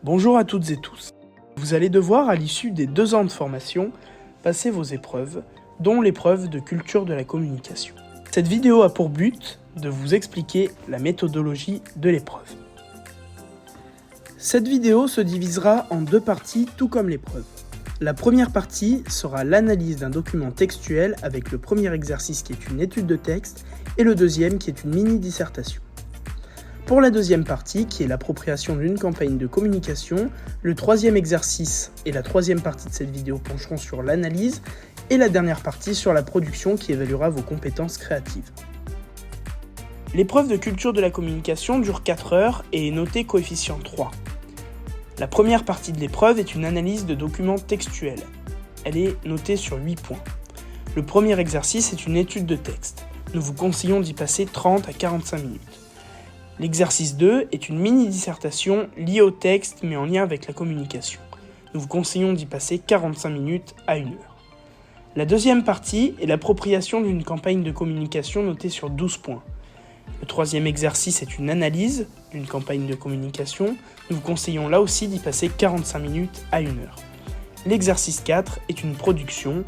Bonjour à toutes et tous. Vous allez devoir, à l'issue des 2 ans de formation, passer vos épreuves, dont l'épreuve de culture de la communication. Cette vidéo a pour but de vous expliquer la méthodologie de l'épreuve. Cette vidéo se divisera en 2 parties, tout comme l'épreuve. La première partie sera l'analyse d'un document textuel avec le premier exercice qui est une étude de texte et le deuxième qui est une mini-dissertation. Pour la deuxième partie, qui est l'appropriation d'une campagne de communication, le troisième exercice et la troisième partie de cette vidéo pencheront sur l'analyse et la dernière partie sur la production qui évaluera vos compétences créatives. L'épreuve de culture de la communication dure 4 heures et est notée coefficient 3. La première partie de l'épreuve est une analyse de documents textuels. Elle est notée sur 8 points. Le premier exercice est une étude de texte. Nous vous conseillons d'y passer 30 à 45 minutes. L'exercice 2 est une mini-dissertation liée au texte mais en lien avec la communication. Nous vous conseillons d'y passer 45 minutes à 1 heure. La deuxième partie est l'appropriation d'une campagne de communication notée sur 12 points. Le troisième exercice est une analyse d'une campagne de communication. Nous vous conseillons là aussi d'y passer 45 minutes à 1 heure. L'exercice 4 est une production.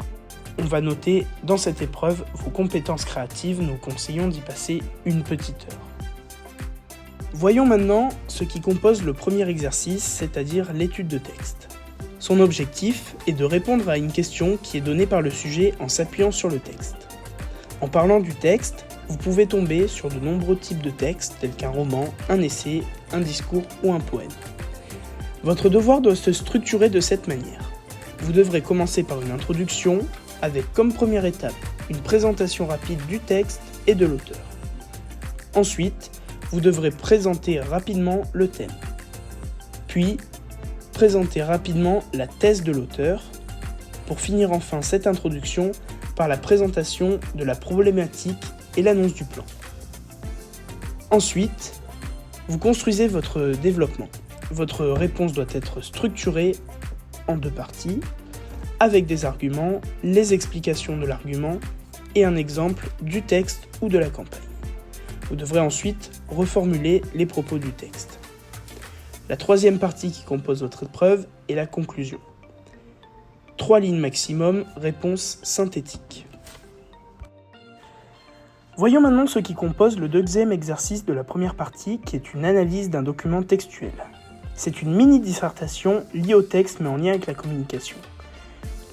On va noter dans cette épreuve vos compétences créatives. Nous vous conseillons d'y passer une petite heure. Voyons maintenant ce qui compose le premier exercice, c'est-à-dire l'étude de texte. Son objectif est de répondre à une question qui est donnée par le sujet en s'appuyant sur le texte. En parlant du texte, vous pouvez tomber sur de nombreux types de textes tels qu'un roman, un essai, un discours ou un poème. Votre devoir doit se structurer de cette manière. Vous devrez commencer par une introduction avec comme première étape une présentation rapide du texte et de l'auteur. Ensuite, vous devrez présenter rapidement le thème. Puis, présenter rapidement la thèse de l'auteur, pour finir enfin cette introduction par la présentation de la problématique et l'annonce du plan. Ensuite, vous construisez votre développement. Votre réponse doit être structurée en 2 parties, avec des arguments, les explications de l'argument et un exemple du texte ou de la campagne. Vous devrez ensuite reformuler les propos du texte. La troisième partie qui compose votre épreuve est la conclusion. 3 lignes maximum, réponse synthétique. Voyons maintenant ce qui compose le deuxième exercice de la première partie, qui est une analyse d'un document textuel. C'est une mini-dissertation liée au texte mais en lien avec la communication.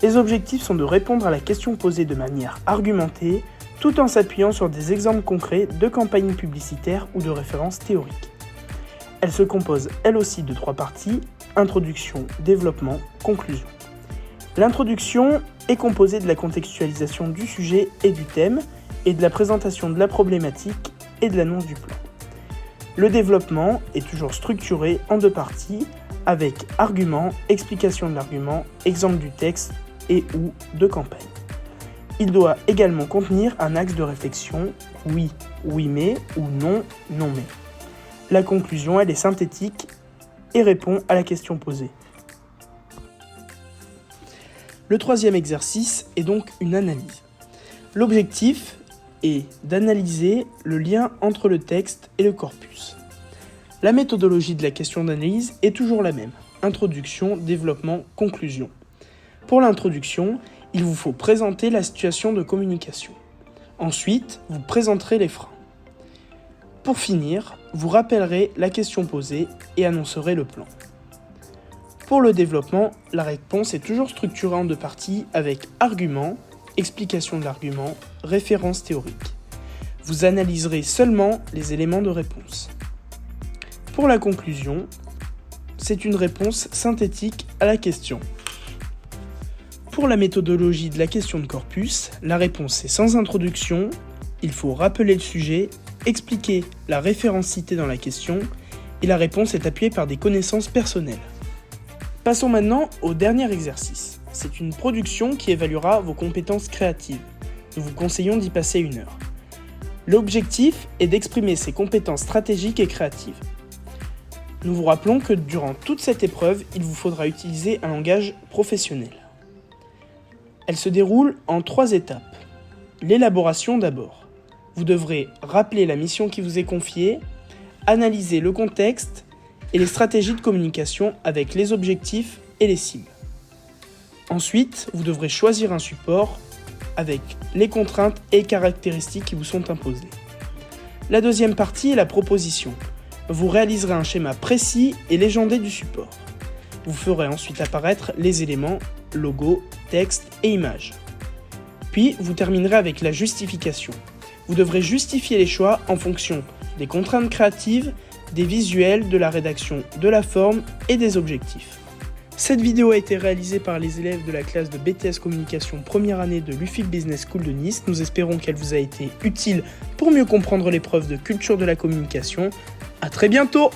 Les objectifs sont de répondre à la question posée de manière argumentée, tout en s'appuyant sur des exemples concrets de campagnes publicitaires ou de références théoriques. Elle se compose elle aussi de 3 parties, introduction, développement, conclusion. L'introduction est composée de la contextualisation du sujet et du thème, et de la présentation de la problématique et de l'annonce du plan. Le développement est toujours structuré en 2 parties, avec argument, explication de l'argument, exemple du texte et ou de campagne. Il doit également contenir un axe de réflexion, oui, oui mais, ou non, non mais. La conclusion, elle est synthétique et répond à la question posée. Le troisième exercice est donc une analyse. L'objectif est d'analyser le lien entre le texte et le corpus. La méthodologie de la question d'analyse est toujours la même. Introduction, développement, conclusion. Pour l'introduction, il vous faut présenter la situation de communication. Ensuite, vous présenterez les freins. Pour finir, vous rappellerez la question posée et annoncerez le plan. Pour le développement, la réponse est toujours structurée en 2 parties avec argument, explication de l'argument, référence théorique. Vous analyserez seulement les éléments de réponse. Pour la conclusion, c'est une réponse synthétique à la question. Pour la méthodologie de la question de corpus, la réponse est sans introduction, il faut rappeler le sujet, expliquer la référence citée dans la question, et la réponse est appuyée par des connaissances personnelles. Passons maintenant au dernier exercice. C'est une production qui évaluera vos compétences créatives. Nous vous conseillons d'y passer 1 heure. L'objectif est d'exprimer ces compétences stratégiques et créatives. Nous vous rappelons que durant toute cette épreuve, il vous faudra utiliser un langage professionnel. Elle se déroule en 3 étapes. L'élaboration d'abord. Vous devrez rappeler la mission qui vous est confiée, analyser le contexte et les stratégies de communication avec les objectifs et les cibles. Ensuite, vous devrez choisir un support avec les contraintes et caractéristiques qui vous sont imposées. La deuxième partie est la proposition. Vous réaliserez un schéma précis et légendé du support. Vous ferez ensuite apparaître les éléments, logo, texte et images. Puis, vous terminerez avec la justification. Vous devrez justifier les choix en fonction des contraintes créatives, des visuels, de la rédaction, de la forme et des objectifs. Cette vidéo a été réalisée par les élèves de la classe de BTS Communication première année de l'UFIC Business School de Nice. Nous espérons qu'elle vous a été utile pour mieux comprendre l'épreuve de culture de la communication. À très bientôt!